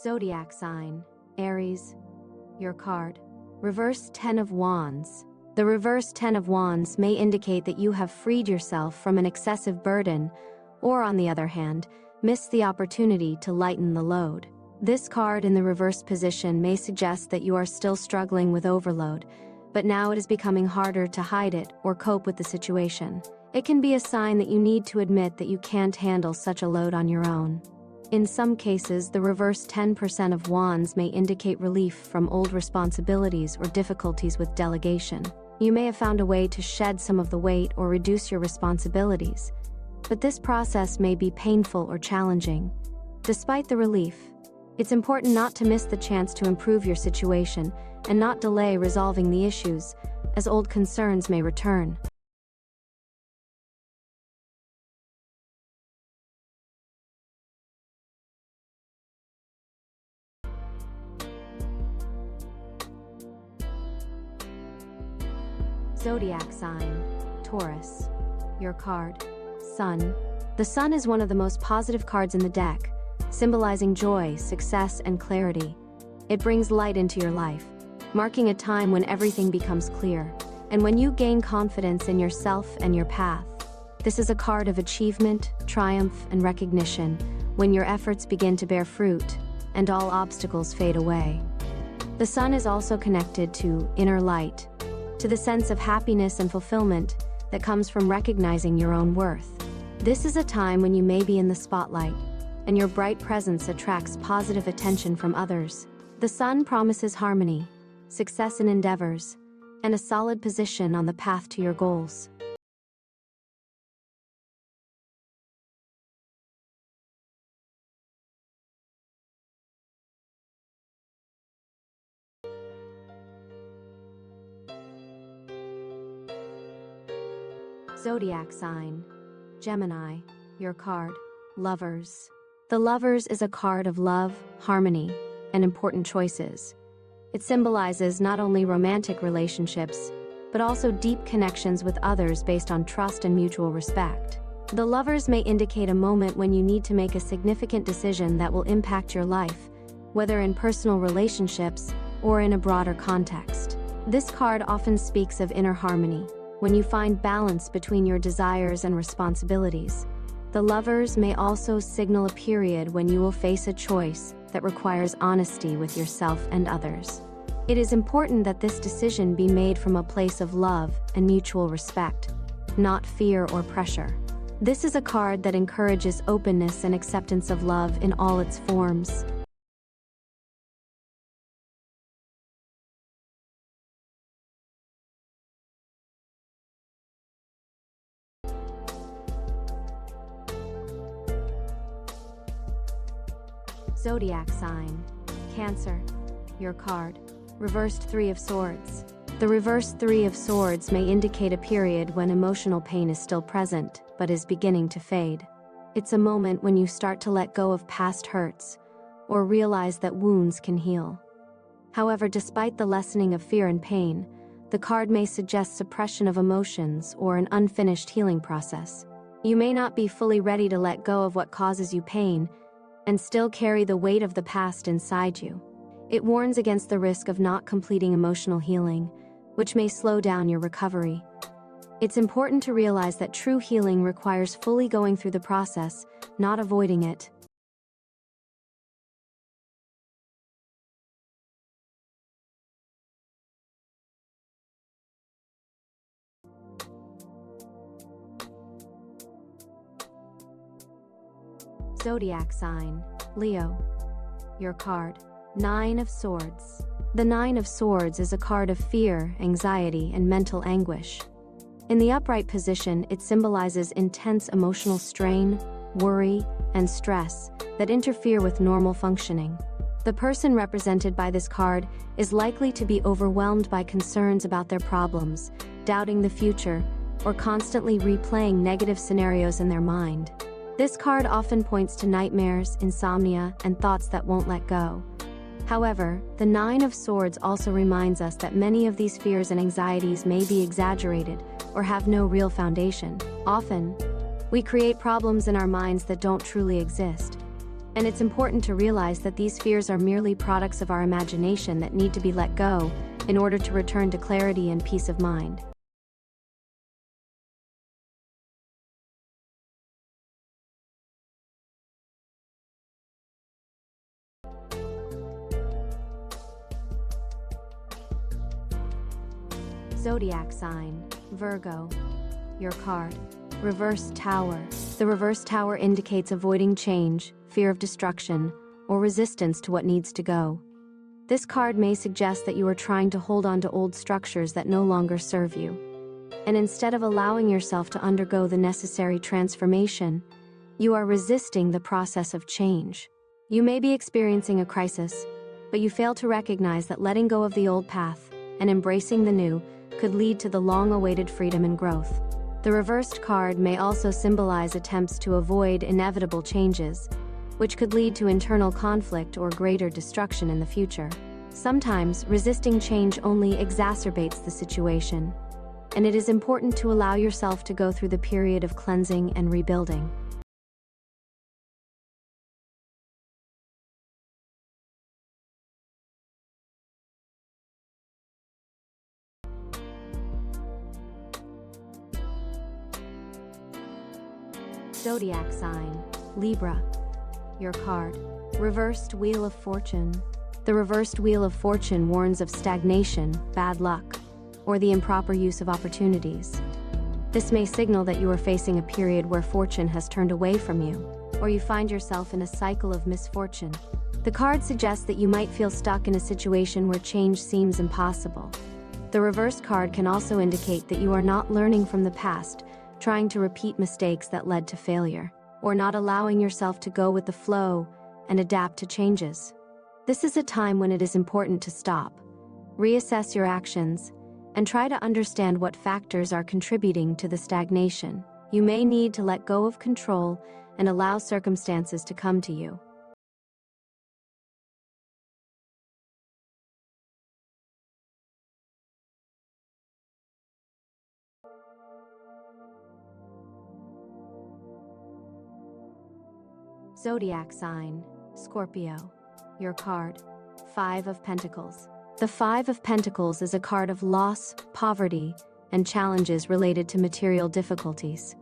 Zodiac sign, Aries, your card. Reverse 10 of Wands. The reverse 10 of Wands may indicate that you have freed yourself from an excessive burden, or on the other hand, missed the opportunity to lighten the load. This card in the reverse position may suggest that you are still struggling with overload, but now it is becoming harder to hide it or cope with the situation. It can be a sign that you need to admit that you can't handle such a load on your own. In some cases, the reverse 10% of Wands may indicate relief from old responsibilities or difficulties with delegation. You may have found a way to shed some of the weight or reduce your responsibilities, but this process may be painful or challenging. Despite the relief, it's important not to miss the chance to improve your situation and not delay resolving the issues, as old concerns may return. Zodiac sign, Taurus, your card. Sun. The Sun is one of the most positive cards in the deck, symbolizing joy, success, and clarity. It brings light into your life, marking a time when everything becomes clear, and when you gain confidence in yourself and your path. This is a card of achievement, triumph, and recognition, when your efforts begin to bear fruit, and all obstacles fade away. The Sun is also connected to inner light, to the sense of happiness and fulfillment that comes from recognizing your own worth. This is a time when you may be in the spotlight, and your bright presence attracts positive attention from others. The Sun promises harmony, success in endeavors, and a solid position on the path to your goals. Zodiac sign, Gemini, your card. Lovers. The Lovers is a card of love, harmony, and important choices. It symbolizes not only romantic relationships, but also deep connections with others based on trust and mutual respect. The Lovers may indicate a moment when you need to make a significant decision that will impact your life, whether in personal relationships or in a broader context. This card often speaks of inner harmony, when you find balance between your desires and responsibilities. The Lovers may also signal a period when you will face a choice that requires honesty with yourself and others. It is important that this decision be made from a place of love and mutual respect, not fear or pressure. This is a card that encourages openness and acceptance of love in all its forms. Zodiac sign, Cancer, your card. Reversed 3 of Swords. The reversed 3 of Swords may indicate a period when emotional pain is still present, but is beginning to fade. It's a moment when you start to let go of past hurts, or realize that wounds can heal. However, despite the lessening of fear and pain, the card may suggest suppression of emotions or an unfinished healing process. You may not be fully ready to let go of what causes you pain, and still carry the weight of the past inside you. It warns against the risk of not completing emotional healing, which may slow down your recovery. It's important to realize that true healing requires fully going through the process, not avoiding it. Zodiac sign, Leo, your card. 9 of Swords. The 9 of Swords is a card of fear, anxiety, and mental anguish. In the upright position, it symbolizes intense emotional strain, worry, and stress that interfere with normal functioning. The person represented by this card is likely to be overwhelmed by concerns about their problems, doubting the future, or constantly replaying negative scenarios in their mind. This card often points to nightmares, insomnia, and thoughts that won't let go. However, the 9 of Swords also reminds us that many of these fears and anxieties may be exaggerated or have no real foundation. Often, we create problems in our minds that don't truly exist. And it's important to realize that these fears are merely products of our imagination that need to be let go in order to return to clarity and peace of mind. Zodiac sign, Virgo. Your card. Reversed Tower. The reversed tower indicates avoiding change, fear of destruction, or resistance to what needs to go. This card may suggest that you are trying to hold on to old structures that no longer serve you. And instead of allowing yourself to undergo the necessary transformation, you are resisting the process of change. You may be experiencing a crisis, but you fail to recognize that letting go of the old path and embracing the new could lead to the long-awaited freedom and growth. The reversed card may also symbolize attempts to avoid inevitable changes, which could lead to internal conflict or greater destruction in the future. Sometimes, resisting change only exacerbates the situation, and it is important to allow yourself to go through the period of cleansing and rebuilding. Zodiac sign, Libra. Your card. Reversed Wheel of Fortune. The reversed Wheel of Fortune warns of stagnation, bad luck, or the improper use of opportunities. This may signal that you are facing a period where fortune has turned away from you, or you find yourself in a cycle of misfortune. The card suggests that you might feel stuck in a situation where change seems impossible. The reversed card can also indicate that you are not learning from the past, trying to repeat mistakes that led to failure, or not allowing yourself to go with the flow and adapt to changes. This is a time when it is important to stop, reassess your actions, and try to understand what factors are contributing to the stagnation. You may need to let go of control and allow circumstances to come to you. Zodiac sign, Scorpio. Your card. 5 of Pentacles. The 5 of Pentacles is a card of loss, poverty, and challenges related to material difficulties.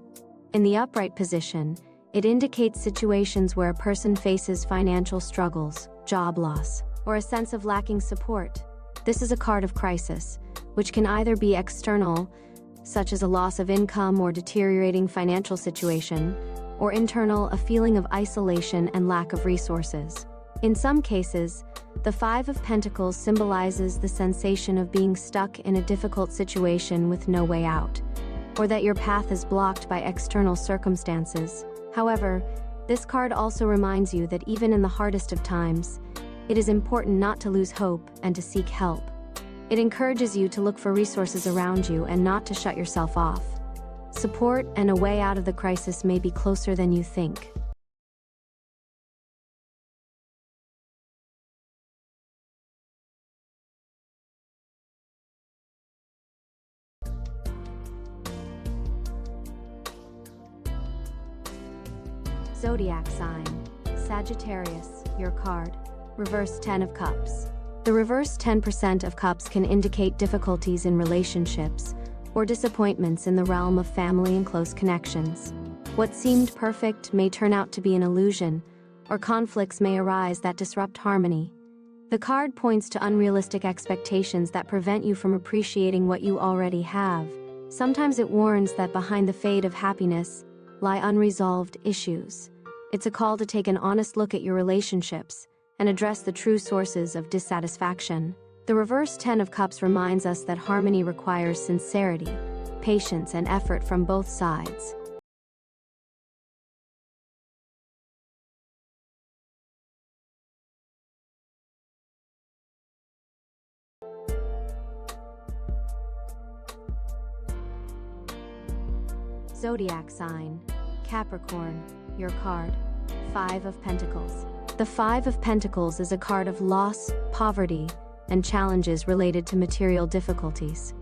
In the upright position, it indicates situations where a person faces financial struggles, job loss, or a sense of lacking support. This is a card of crisis, which can either be external, such as a loss of income or deteriorating financial situation, or internal, a feeling of isolation and lack of resources. In some cases, the 5 of Pentacles symbolizes the sensation of being stuck in a difficult situation with no way out, or that your path is blocked by external circumstances. However, this card also reminds you that even in the hardest of times, it is important not to lose hope and to seek help. It encourages you to look for resources around you and not to shut yourself off. Support and a way out of the crisis may be closer than you think. Zodiac sign, Sagittarius. Your card. Reverse 10 of Cups. The reverse 10% of Cups can indicate difficulties in relationships, or disappointments in the realm of family and close connections. What seemed perfect may turn out to be an illusion, or conflicts may arise that disrupt harmony. The card points to unrealistic expectations that prevent you from appreciating what you already have. Sometimes it warns that behind the fade of happiness lie unresolved issues. It's a call to take an honest look at your relationships and address the true sources of dissatisfaction. The reverse 10 of Cups reminds us that harmony requires sincerity, patience, and effort from both sides. Zodiac sign, Capricorn. Your card. 5 of Pentacles. The 5 of Pentacles is a card of loss, poverty, and challenges related to material difficulties.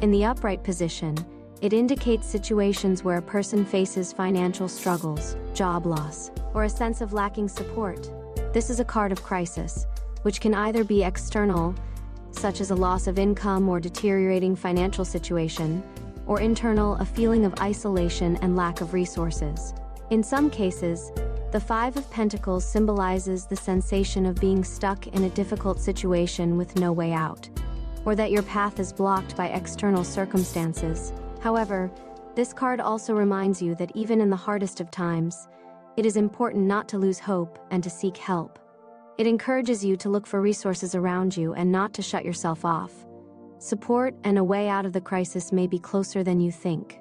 In the upright position, it indicates situations where a person faces financial struggles, job loss, or a sense of lacking support. This is a card of crisis, which can either be external, such as a loss of income or deteriorating financial situation, or internal, a feeling of isolation and lack of resources. In some cases, the Five of Pentacles symbolizes the sensation of being stuck in a difficult situation with no way out, or that your path is blocked by external circumstances. However, this card also reminds you that even in the hardest of times, it is important not to lose hope and to seek help. It encourages you to look for resources around you and not to shut yourself off. Support and a way out of the crisis may be closer than you think.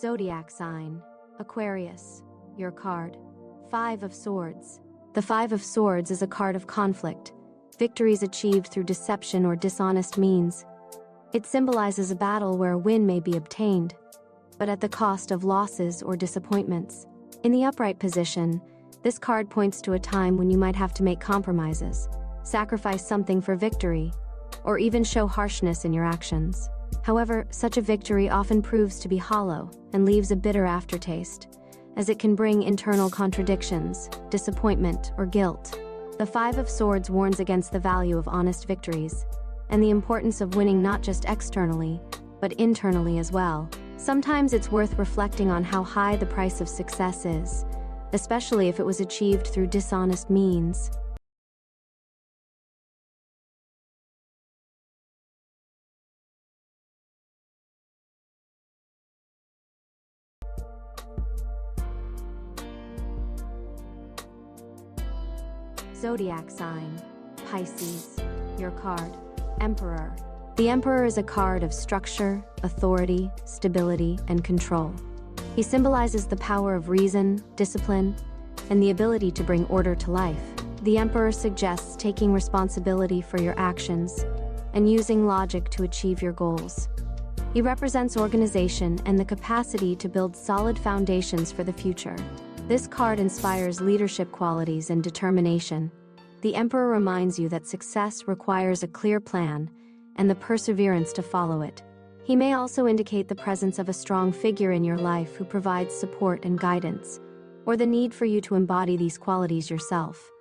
Zodiac sign, Aquarius, your card. Five of Swords. The Five of Swords is a card of conflict, victories achieved through deception or dishonest means. It symbolizes a battle where a win may be obtained, but at the cost of losses or disappointments. In the upright position, this card points to a time when you might have to make compromises, sacrifice something for victory, or even show harshness in your actions. However, such a victory often proves to be hollow and leaves a bitter aftertaste, as it can bring internal contradictions, disappointment, or guilt. The Five of Swords warns against the value of honest victories and the importance of winning not just externally, but internally as well. Sometimes it's worth reflecting on how high the price of success is, especially if it was achieved through dishonest means. Zodiac sign, Pisces, your card. Emperor. The Emperor is a card of structure, authority, stability, and control. He symbolizes the power of reason, discipline, and the ability to bring order to life. The Emperor suggests taking responsibility for your actions and using logic to achieve your goals. He represents organization and the capacity to build solid foundations for the future. This card inspires leadership qualities and determination. The Emperor reminds you that success requires a clear plan and the perseverance to follow it. He may also indicate the presence of a strong figure in your life who provides support and guidance, or the need for you to embody these qualities yourself.